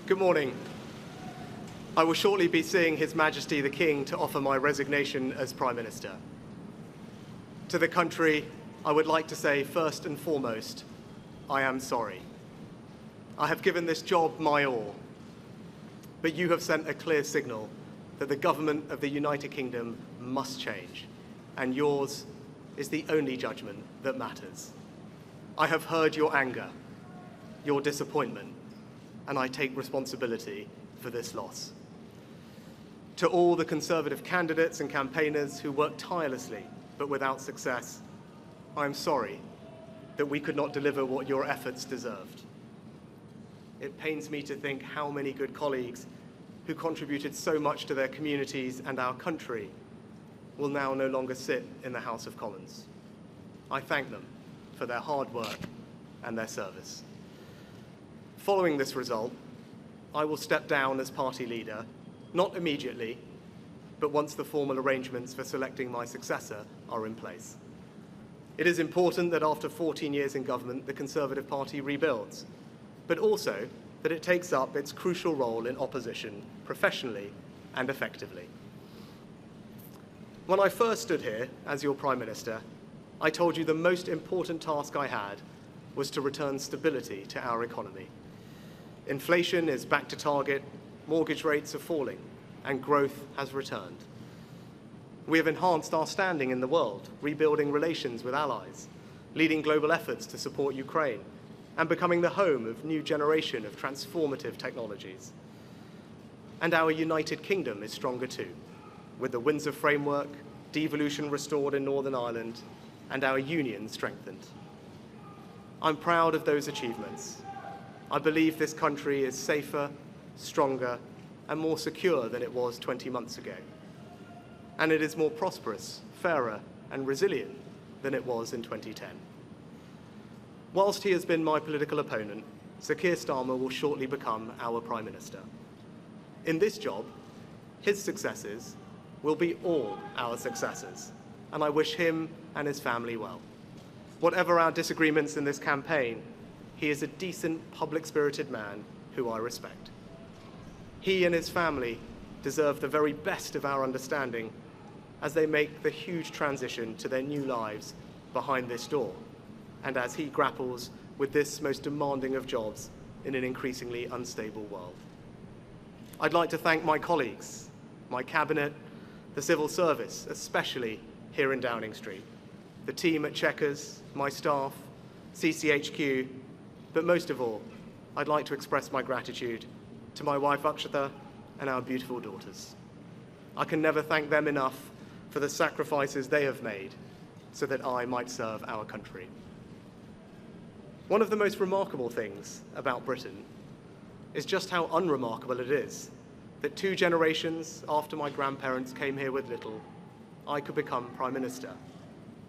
Good morning. I will shortly be seeing His Majesty the King to offer my resignation as Prime Minister. To the country, I would like to say first and foremost, I am sorry. I have given this job my all, but you have sent a clear signal that the government of the United Kingdom must change, and yours is the only judgment that matters. I have heard your anger, your disappointment, and I take responsibility for this loss. To all the Conservative candidates and campaigners who worked tirelessly but without success, I am sorry that we could not deliver what your efforts deserved. It pains me to think how many good colleagues who contributed so much to their communities and our country will now no longer sit in the House of Commons. I thank them for their hard work and their service. Following this result, I will step down as party leader, not immediately, but once the formal arrangements for selecting my successor are in place. It is important that after 14 years in government, the Conservative Party rebuilds, but also that it takes up its crucial role in opposition professionally and effectively. When I first stood here as your Prime Minister, I told you the most important task I had was to return stability to our economy. Inflation is back to target, mortgage rates are falling, and growth has returned. We have enhanced our standing in the world, rebuilding relations with allies, leading global efforts to support Ukraine, and becoming the home of a new generation of transformative technologies. And our United Kingdom is stronger too, with the Windsor Framework, devolution restored in Northern Ireland, and our union strengthened. I'm proud of those achievements. I believe this country is safer, stronger, and more secure than it was 20 months ago. And it is more prosperous, fairer, and resilient than it was in 2010. Whilst he has been my political opponent, Sir Keir Starmer will shortly become our Prime Minister. In this job, his successors will be all our successors, and I wish him and his family well. Whatever our disagreements in this campaign, he is a decent, public-spirited man who I respect. He and his family deserve the very best of our understanding as they make the huge transition to their new lives behind this door, and as he grapples with this most demanding of jobs in an increasingly unstable world. I'd like to thank my colleagues, my cabinet, the civil service, especially here in Downing Street, the team at Chequers, my staff, CCHQ, but most of all, I'd like to express my gratitude to my wife Akshata and our beautiful daughters. I can never thank them enough for the sacrifices they have made so that I might serve our country. One of the most remarkable things about Britain is just how unremarkable it is that 2 generations after my grandparents came here with little, I could become Prime Minister,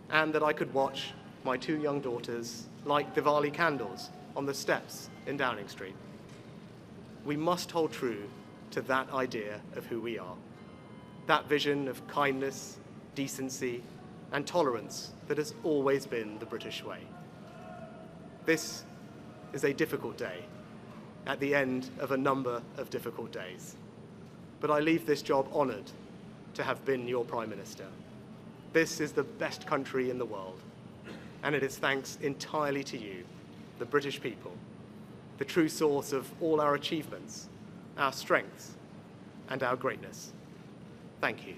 and that I could watch my 2 young daughters light Diwali candles on the steps in Downing Street. We must hold true to that idea of who we are, that vision of kindness, decency, and tolerance that has always been the British way. This is a difficult day, at the end of a number of difficult days. But I leave this job honoured to have been your Prime Minister. This is the best country in the world, and it is thanks entirely to you, the British people, the true source of all our achievements, our strengths, and our greatness. Thank you.